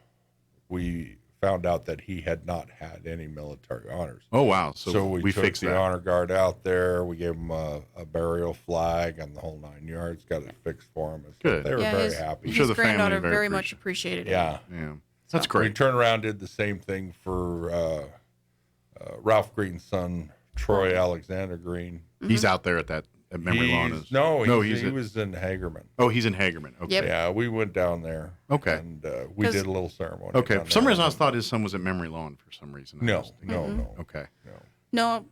[SPEAKER 3] we found out that he had not had any military honors.
[SPEAKER 1] Oh wow. So,
[SPEAKER 3] we took
[SPEAKER 1] fixed
[SPEAKER 3] the
[SPEAKER 1] that.
[SPEAKER 3] honor guard out there. We gave him a burial flag and the whole 9 yards. Got it fixed for him.
[SPEAKER 1] Good.
[SPEAKER 3] They were
[SPEAKER 2] Yeah,
[SPEAKER 3] very
[SPEAKER 2] his,
[SPEAKER 3] happy.
[SPEAKER 2] his
[SPEAKER 1] sure the family
[SPEAKER 2] granddaughter
[SPEAKER 1] very
[SPEAKER 2] very much appreciated it.
[SPEAKER 3] Yeah.
[SPEAKER 1] Yeah. That's
[SPEAKER 3] We
[SPEAKER 1] great.
[SPEAKER 3] turned around, did the same thing for Ralph Green's son, Troy Alexander Green.
[SPEAKER 1] He's out there at Memory Lawn.
[SPEAKER 3] He was in Hagerman.
[SPEAKER 1] Oh, he's in Hagerman. Okay.
[SPEAKER 2] Yep.
[SPEAKER 3] Yeah, we went down there.
[SPEAKER 1] Okay.
[SPEAKER 3] And we
[SPEAKER 2] 'Cause-
[SPEAKER 3] did a little ceremony.
[SPEAKER 1] Okay.
[SPEAKER 3] down
[SPEAKER 1] For some
[SPEAKER 3] there.
[SPEAKER 1] reason, I thought his son was at Memory Lawn. For some reason. I
[SPEAKER 3] No,
[SPEAKER 1] was-
[SPEAKER 3] no.
[SPEAKER 1] Okay.
[SPEAKER 2] No,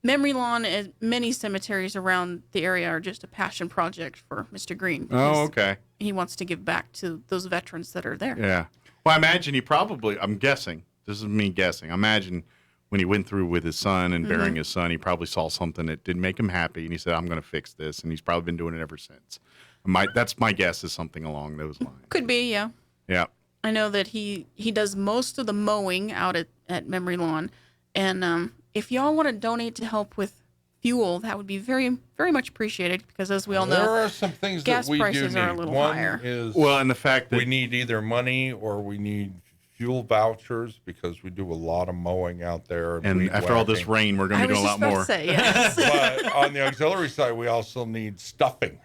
[SPEAKER 2] Memory Lawn and many cemeteries around the area are just a passion project for Mr. Green.
[SPEAKER 1] Oh,
[SPEAKER 2] because
[SPEAKER 1] okay.
[SPEAKER 2] He wants to give back to those veterans that are there.
[SPEAKER 1] Yeah. Well, I imagine I'm guessing, this is me guessing, I imagine when he went through with his son and burying his son, he probably saw something that didn't make him happy, and he said, I'm going to fix this, and he's probably been doing it ever since. That's my guess, is something along those lines.
[SPEAKER 2] Could be, yeah.
[SPEAKER 1] Yeah.
[SPEAKER 2] I know that he does most of the mowing out at Memory Lawn. And if y'all want to donate to help with fuel, that would be very, very much appreciated because, as we all
[SPEAKER 3] There
[SPEAKER 2] know,
[SPEAKER 3] are some things
[SPEAKER 2] gas
[SPEAKER 3] that we do
[SPEAKER 2] prices
[SPEAKER 3] need.
[SPEAKER 2] are a little
[SPEAKER 3] One
[SPEAKER 2] higher.
[SPEAKER 3] is
[SPEAKER 1] Well, and the fact that
[SPEAKER 3] we need either money or we need fuel vouchers because we do a lot of mowing out there.
[SPEAKER 1] and
[SPEAKER 3] weed
[SPEAKER 1] after all this
[SPEAKER 3] whacking.
[SPEAKER 1] rain, we're going
[SPEAKER 2] I
[SPEAKER 1] to be
[SPEAKER 2] was
[SPEAKER 1] doing a
[SPEAKER 2] just
[SPEAKER 1] lot
[SPEAKER 2] about
[SPEAKER 1] more.
[SPEAKER 2] to say, yes.
[SPEAKER 3] But on the auxiliary side, we also need stuffing.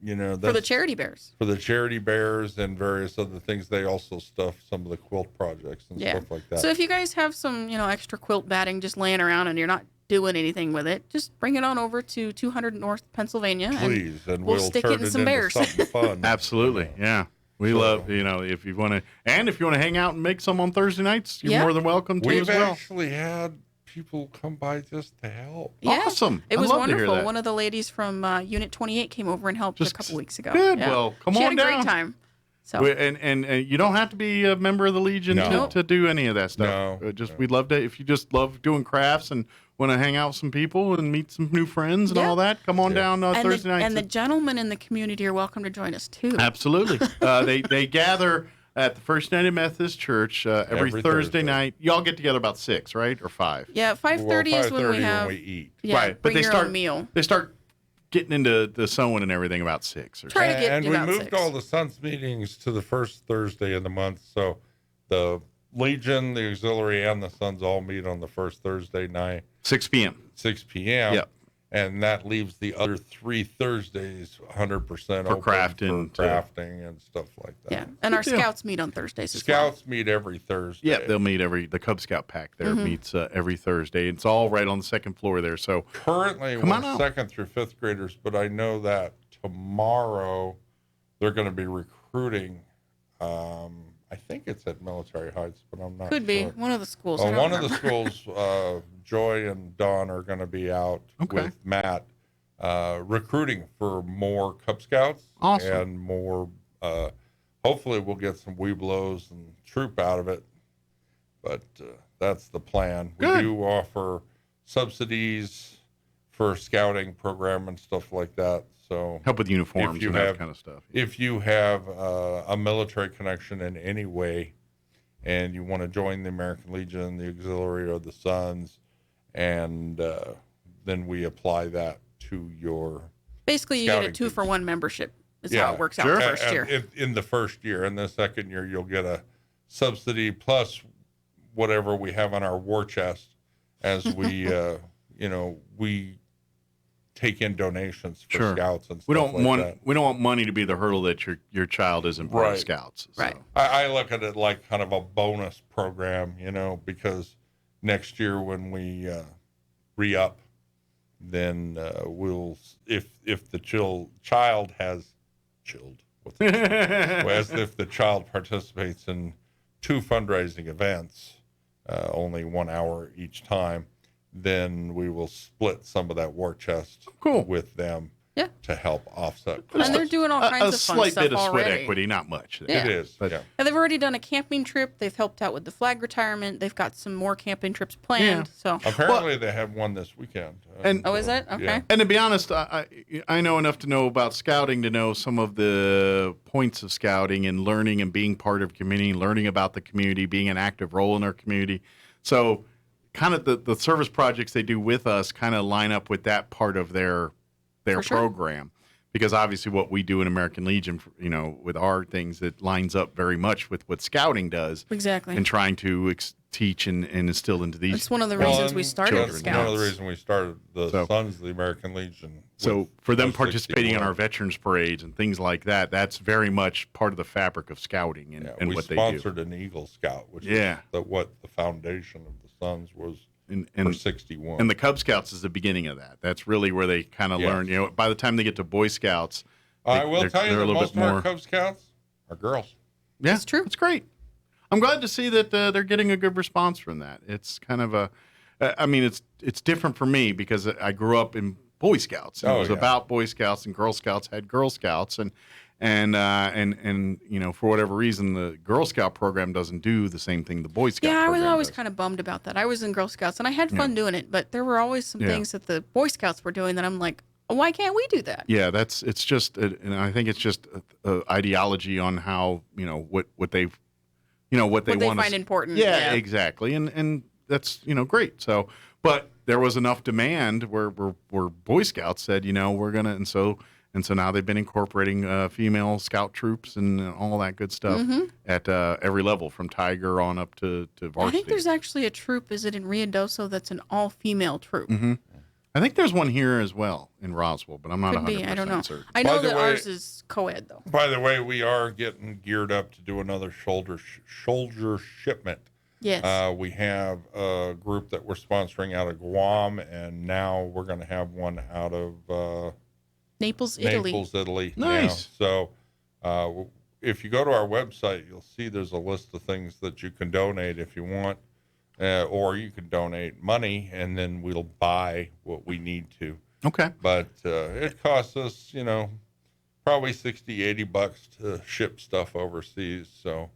[SPEAKER 2] For the charity bears.
[SPEAKER 3] for the charity bears and various other things. They also stuff some of the quilt projects and
[SPEAKER 2] Yeah.
[SPEAKER 3] stuff like that.
[SPEAKER 2] So if you guys have some, extra quilt batting just laying around and you're not doing anything with it, just bring it on over to 200 North Pennsylvania.
[SPEAKER 3] Please, and
[SPEAKER 2] we'll
[SPEAKER 3] we'll
[SPEAKER 2] stick
[SPEAKER 3] turn
[SPEAKER 2] it in some
[SPEAKER 3] into
[SPEAKER 2] bears.
[SPEAKER 3] something fun.
[SPEAKER 1] Absolutely. Yeah. We
[SPEAKER 3] So-
[SPEAKER 1] love, if you want to, and if you want to hang out and make some on Thursday nights, you're
[SPEAKER 2] Yeah.
[SPEAKER 1] more than welcome to
[SPEAKER 3] We've
[SPEAKER 1] as well.
[SPEAKER 3] actually had people come by just to help.
[SPEAKER 2] Yeah.
[SPEAKER 1] Awesome.
[SPEAKER 2] It
[SPEAKER 1] I'd
[SPEAKER 2] was
[SPEAKER 1] love to hear
[SPEAKER 2] wonderful.
[SPEAKER 1] that.
[SPEAKER 2] One of the ladies from Unit 28 came over and helped
[SPEAKER 1] Just
[SPEAKER 2] a couple weeks ago.
[SPEAKER 1] good.
[SPEAKER 2] Yeah.
[SPEAKER 1] Well, come
[SPEAKER 2] she
[SPEAKER 1] on
[SPEAKER 2] had a
[SPEAKER 1] down.
[SPEAKER 2] great time. So
[SPEAKER 1] And you don't have to be a member of the Legion
[SPEAKER 3] No.
[SPEAKER 1] to do any of that stuff.
[SPEAKER 3] No.
[SPEAKER 1] We'd love to, if you just love doing crafts and want to hang out with some people and meet some new friends and
[SPEAKER 2] Yeah.
[SPEAKER 1] all that, come on down
[SPEAKER 2] and
[SPEAKER 1] Thursday nights.
[SPEAKER 2] and the gentlemen in the community are welcome to join us too.
[SPEAKER 1] Absolutely. They gather at the First United Methodist Church every Thursday night. Y'all get together about 6, right? Or 5?
[SPEAKER 2] Yeah, 5:30 is when we have.
[SPEAKER 3] when we eat.
[SPEAKER 2] Yeah,
[SPEAKER 1] right. But
[SPEAKER 2] bring
[SPEAKER 1] they
[SPEAKER 2] your
[SPEAKER 1] start
[SPEAKER 2] own meal.
[SPEAKER 1] They start getting into the sewing and everything about 6 or
[SPEAKER 2] Try to get
[SPEAKER 3] And we
[SPEAKER 2] about
[SPEAKER 3] moved
[SPEAKER 2] 6.
[SPEAKER 3] all the Sons meetings to the first Thursday of the month. So the Legion, the Auxiliary, and the Sons all meet on the first Thursday night,
[SPEAKER 1] 6 p.m.
[SPEAKER 3] 6 p.m.
[SPEAKER 1] Yep.
[SPEAKER 3] And that leaves the other 3 Thursdays 100%
[SPEAKER 1] For
[SPEAKER 3] open
[SPEAKER 1] crafting,
[SPEAKER 3] for crafting and stuff like that.
[SPEAKER 2] Yeah, and our
[SPEAKER 1] Good deal.
[SPEAKER 2] scouts meet on Thursdays as well.
[SPEAKER 3] Scouts meet every Thursday.
[SPEAKER 1] Yeah, they'll meet the Cub Scout pack there meets every Thursday. It's all right on the second floor there. So
[SPEAKER 3] Currently,
[SPEAKER 1] Come on
[SPEAKER 3] we're
[SPEAKER 1] out.
[SPEAKER 3] 2nd through 5th graders, but I know that tomorrow they're going to be recruiting. I think it's at Military Heights, but I'm not
[SPEAKER 2] Could be
[SPEAKER 3] sure.
[SPEAKER 2] one of the schools. I don't
[SPEAKER 3] One of the
[SPEAKER 2] remember.
[SPEAKER 3] schools, Joy and Dawn are going to be out
[SPEAKER 1] Okay.
[SPEAKER 3] with Matt recruiting for more Cub Scouts.
[SPEAKER 1] Awesome.
[SPEAKER 3] And more, hopefully we'll get some Weeblos and troop out of it. But that's the plan.
[SPEAKER 1] Good.
[SPEAKER 3] We do offer subsidies for scouting program and stuff like that. So
[SPEAKER 1] help with uniforms
[SPEAKER 3] If you
[SPEAKER 1] and that
[SPEAKER 3] have-
[SPEAKER 1] kind of stuff.
[SPEAKER 3] if you have a military connection in any way and you want to join the American Legion, the Auxiliary, or the Sons, and then we apply that to your
[SPEAKER 2] Basically, you get a
[SPEAKER 3] scouting
[SPEAKER 2] 2-for-1 membership. Is
[SPEAKER 3] Yeah,
[SPEAKER 2] how it works out
[SPEAKER 1] sure.
[SPEAKER 2] the first year.
[SPEAKER 3] in the first year. In the second year, you'll get a subsidy plus whatever we have on our war chest as we, we take in donations for
[SPEAKER 1] Sure.
[SPEAKER 3] scouts and stuff
[SPEAKER 1] We don't
[SPEAKER 3] like
[SPEAKER 1] want
[SPEAKER 3] that.
[SPEAKER 1] we don't want money to be the hurdle that your child isn't part of
[SPEAKER 3] Right.
[SPEAKER 1] Scouts. So.
[SPEAKER 2] Right.
[SPEAKER 3] I look at it like kind of a bonus program, because next year when we re-up, then we'll, if the child has chilled, as if the child participates in 2 fundraising events, only 1 hour each time, then we will split some of that war chest
[SPEAKER 1] Cool.
[SPEAKER 3] with them
[SPEAKER 2] Yeah.
[SPEAKER 3] to help offset
[SPEAKER 2] And
[SPEAKER 3] costs.
[SPEAKER 2] they're doing all
[SPEAKER 1] a
[SPEAKER 2] kinds of fun
[SPEAKER 1] slight
[SPEAKER 2] stuff
[SPEAKER 1] bit of sweat
[SPEAKER 2] already.
[SPEAKER 1] equity, not much.
[SPEAKER 2] Yeah.
[SPEAKER 3] It is,
[SPEAKER 1] But-
[SPEAKER 3] yeah.
[SPEAKER 2] And they've already done a camping trip. They've helped out with the flag retirement. They've got some more camping trips planned. So,
[SPEAKER 3] Apparently, they have one this weekend.
[SPEAKER 1] And-
[SPEAKER 2] oh, is it? Okay.
[SPEAKER 3] Yeah.
[SPEAKER 1] And to be honest, I know enough to know about scouting to know some of the points of scouting and learning and being part of community, learning about the community, being an active role in our community. So kind of the service projects they do with us kind of line up with that part of their
[SPEAKER 2] For sure.
[SPEAKER 1] program. Because obviously what we do in American Legion, with our things, it lines up very much with what scouting does
[SPEAKER 2] Exactly.
[SPEAKER 1] and trying to teach and instill into these.
[SPEAKER 2] That's one of the
[SPEAKER 1] young
[SPEAKER 2] reasons we
[SPEAKER 3] and
[SPEAKER 2] started
[SPEAKER 1] children,
[SPEAKER 3] that's
[SPEAKER 2] Scouts.
[SPEAKER 3] one of the reasons we started the
[SPEAKER 1] So-
[SPEAKER 3] Sons of the American Legion.
[SPEAKER 1] So
[SPEAKER 3] with
[SPEAKER 1] for them
[SPEAKER 3] Post
[SPEAKER 1] participating in
[SPEAKER 3] 61.
[SPEAKER 1] our veterans parades and things like that, that's very much part of the fabric of scouting and,
[SPEAKER 3] Yeah,
[SPEAKER 1] and
[SPEAKER 3] we
[SPEAKER 1] what they do.
[SPEAKER 3] sponsored an Eagle Scout, which
[SPEAKER 1] Yeah.
[SPEAKER 3] is what the foundation of the Sons was
[SPEAKER 1] And,
[SPEAKER 3] for
[SPEAKER 1] and,
[SPEAKER 3] 61.
[SPEAKER 1] and the Cub Scouts is the beginning of that. That's really where they kind of
[SPEAKER 3] Yes.
[SPEAKER 1] learn. By the time they get to Boy Scouts,
[SPEAKER 3] I will
[SPEAKER 1] they're-
[SPEAKER 3] tell you
[SPEAKER 1] they're a
[SPEAKER 3] that
[SPEAKER 1] little
[SPEAKER 3] most
[SPEAKER 1] bit
[SPEAKER 3] of our
[SPEAKER 1] more-
[SPEAKER 3] Cub Scouts are girls.
[SPEAKER 1] yeah,
[SPEAKER 2] That's true.
[SPEAKER 1] It's great. I'm glad to see that they're getting a good response from that. It's kind of it's different for me because I grew up in Boy Scouts. And
[SPEAKER 3] Oh,
[SPEAKER 1] it was
[SPEAKER 3] yeah.
[SPEAKER 1] about Boy Scouts, and Girl Scouts had Girl Scouts, and for whatever reason the Girl Scout program doesn't do the same thing the Boy Scout
[SPEAKER 2] Yeah, I was
[SPEAKER 1] program
[SPEAKER 2] always
[SPEAKER 1] does.
[SPEAKER 2] kind of bummed about that. I was in Girl Scouts and I had fun doing it, but there were always some
[SPEAKER 1] Yeah.
[SPEAKER 2] things that the Boy Scouts were doing that I'm like, why can't we do that?
[SPEAKER 1] Yeah, it's just, and I think it's just ideology on how what they
[SPEAKER 2] What they
[SPEAKER 1] want
[SPEAKER 2] find important.
[SPEAKER 1] Yeah, exactly, and that's great. So, but there was enough demand where Boy Scouts said, we're gonna, and so now they've been incorporating female scout troops and all that good stuff at every level from Tiger on up to varsity.
[SPEAKER 2] I think there's actually a troop, is it in Ruidoso, that's an all-female troop.
[SPEAKER 1] I think there's one here as well in Roswell, but I'm not
[SPEAKER 2] Could
[SPEAKER 1] 100%
[SPEAKER 2] be, I don't know.
[SPEAKER 1] certain.
[SPEAKER 2] I
[SPEAKER 3] By
[SPEAKER 2] know
[SPEAKER 3] the
[SPEAKER 2] that
[SPEAKER 3] way-
[SPEAKER 2] ours is co-ed, though.
[SPEAKER 3] By the way, we are getting geared up to do another shoulder shipment.
[SPEAKER 2] Yes.
[SPEAKER 3] We have a group that we're sponsoring out of Guam, and now we're going to have one out of
[SPEAKER 2] Naples, Italy.
[SPEAKER 3] Naples, Italy.
[SPEAKER 1] Nice.
[SPEAKER 3] Now. So if you go to our website, you'll see there's a list of things that you can donate if you want. or you can donate money, and then we'll buy what we need to.
[SPEAKER 1] Okay.
[SPEAKER 3] But it costs us, probably $60-$80 to ship stuff overseas. So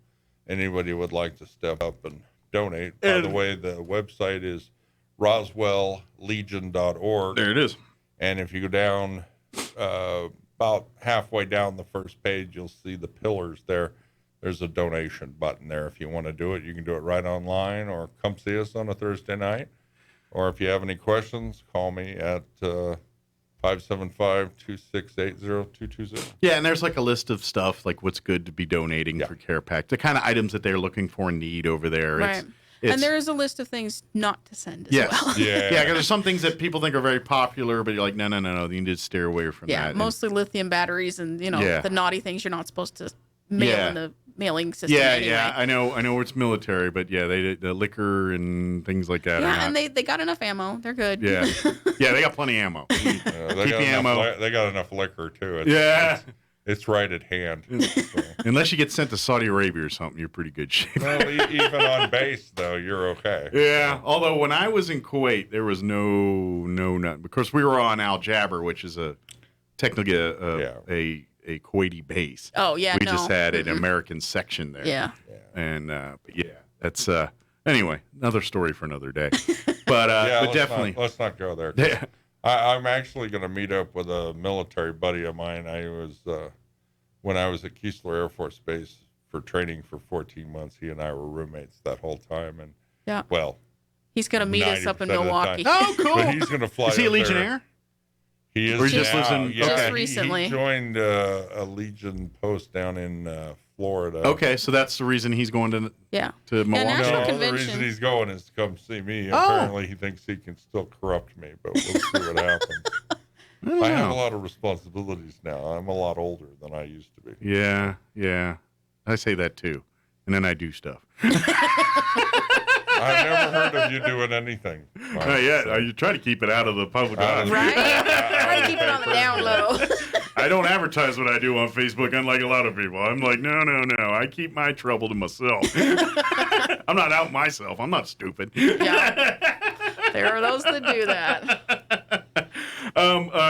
[SPEAKER 3] anybody would like to step up and donate. By the way, the website is roswelllegion.org.
[SPEAKER 1] There it is.
[SPEAKER 3] And if you go down about halfway down the first page, you'll see the pillars there. There's a donation button there. If you want to do it, you can do it right online or come see us on a Thursday night. Or if you have any questions, call me at 575-268-0220.
[SPEAKER 1] Yeah, and there's like a list of stuff, like what's good to be donating for Care Pack, the kind of items that they're looking for and need over there.
[SPEAKER 2] Right. And there is a list of things not to send as well.
[SPEAKER 3] Yeah.
[SPEAKER 1] Yeah, because there's some things that people think are very popular, but you're like, no, you need to steer away from that.
[SPEAKER 2] Yeah, mostly lithium batteries and, the naughty things you're not supposed to mail in the mailing system anyway.
[SPEAKER 1] Yeah, I know it's military, but the liquor and things like that.
[SPEAKER 2] Yeah, and they got enough ammo. They're good.
[SPEAKER 1] Yeah, they got plenty of ammo.
[SPEAKER 3] They got enough liquor too. It's right at hand. So.
[SPEAKER 1] Unless you get sent to Saudi Arabia or something, you're pretty good shape.
[SPEAKER 3] Well, even on base though, you're okay.
[SPEAKER 1] Yeah. Although when I was in Kuwait, there was no nothing. Of course, we were on Al Jaber, which is technically a Kuwaiti base.
[SPEAKER 2] Oh yeah.
[SPEAKER 1] We just had an American section there.
[SPEAKER 2] Yeah.
[SPEAKER 1] And that's anyway, another story for another day. But but definitely
[SPEAKER 3] let's not go there.
[SPEAKER 1] Yeah.
[SPEAKER 3] I'm actually going to meet up with a military buddy of mine. I was when I was at Keesler Air Force Base for training for 14 months. He and I were roommates that whole time, and
[SPEAKER 2] he's going to meet us up in Milwaukee.
[SPEAKER 1] Oh, cool!
[SPEAKER 3] But he's going to fly.
[SPEAKER 1] Is he a
[SPEAKER 3] up
[SPEAKER 1] Legionnaire?
[SPEAKER 3] He is.
[SPEAKER 1] Or he just lives in
[SPEAKER 2] just recently.
[SPEAKER 3] He joined a Legion post down in Florida.
[SPEAKER 1] Okay, so that's the reason he's going to Milwaukee.
[SPEAKER 2] National
[SPEAKER 3] No, the
[SPEAKER 2] Convention.
[SPEAKER 3] reason he's going is to come see me. Apparently, he thinks he can still corrupt me, but we'll see what happens. I have a lot of responsibilities now. I'm a lot older than I used to be.
[SPEAKER 1] Yeah. I say that too, and then I do stuff.
[SPEAKER 3] I've never heard of you doing anything.
[SPEAKER 1] You try to keep it out of the public eye.
[SPEAKER 2] Right? Try to keep it on the down low.
[SPEAKER 1] I don't advertise what I do on Facebook, unlike a lot of people. I'm like, no. I keep my trouble to myself. I'm not out myself. I'm not stupid.
[SPEAKER 2] Yeah. There are those that do that.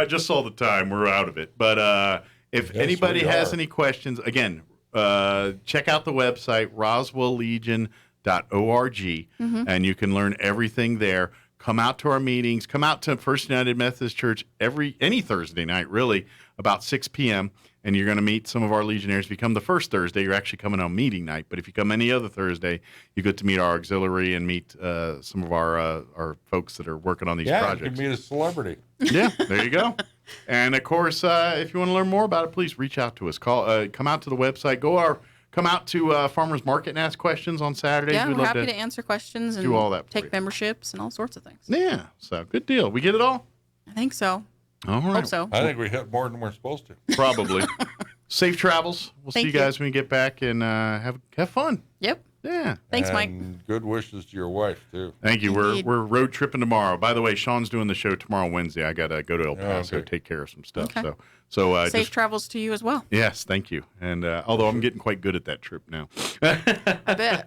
[SPEAKER 1] Just all the time. We're out of it. But if anybody has any questions, again, check out the website, roswelllegion.org, and you can learn everything there. Come out to our meetings. Come out to First United Methodist Church any Thursday night, really, about 6 p.m., and you're going to meet some of our Legionnaires. If you come the first Thursday, you're actually coming on meeting night. But if you come any other Thursday, you get to meet our auxiliary and meet some of our folks that are working on these projects.
[SPEAKER 3] Yeah, you can meet a celebrity.
[SPEAKER 1] Yeah, there you go. And, of course, if you want to learn more about it, please reach out to us. Come out to the website. Come out to Farmers Market and ask questions on Saturdays.
[SPEAKER 2] Yeah,
[SPEAKER 1] We'd
[SPEAKER 2] we're
[SPEAKER 1] love
[SPEAKER 2] happy to answer questions and
[SPEAKER 1] do all that for
[SPEAKER 2] take
[SPEAKER 1] you.
[SPEAKER 2] memberships and all sorts of things.
[SPEAKER 1] Yeah, so good deal. We get it all?
[SPEAKER 2] I think so.
[SPEAKER 1] All right.
[SPEAKER 2] Hope so.
[SPEAKER 3] I think we hit more than we're supposed to.
[SPEAKER 1] Probably. Safe travels. We'll see
[SPEAKER 2] Thank
[SPEAKER 1] you
[SPEAKER 2] you.
[SPEAKER 1] guys when you get back and have fun.
[SPEAKER 2] Yep.
[SPEAKER 1] Yeah.
[SPEAKER 2] Thanks, Mike.
[SPEAKER 3] And good wishes to your wife, too.
[SPEAKER 1] Thank you.
[SPEAKER 2] Indeed.
[SPEAKER 1] We're road tripping tomorrow. By the way, Sean's doing the show tomorrow, Wednesday. I got to go to El Paso,
[SPEAKER 3] okay.
[SPEAKER 1] take care of some stuff.
[SPEAKER 2] Okay.
[SPEAKER 1] So
[SPEAKER 2] Safe travels to you as well.
[SPEAKER 1] yes, thank you. And although I'm getting quite good at that trip now.
[SPEAKER 2] I bet.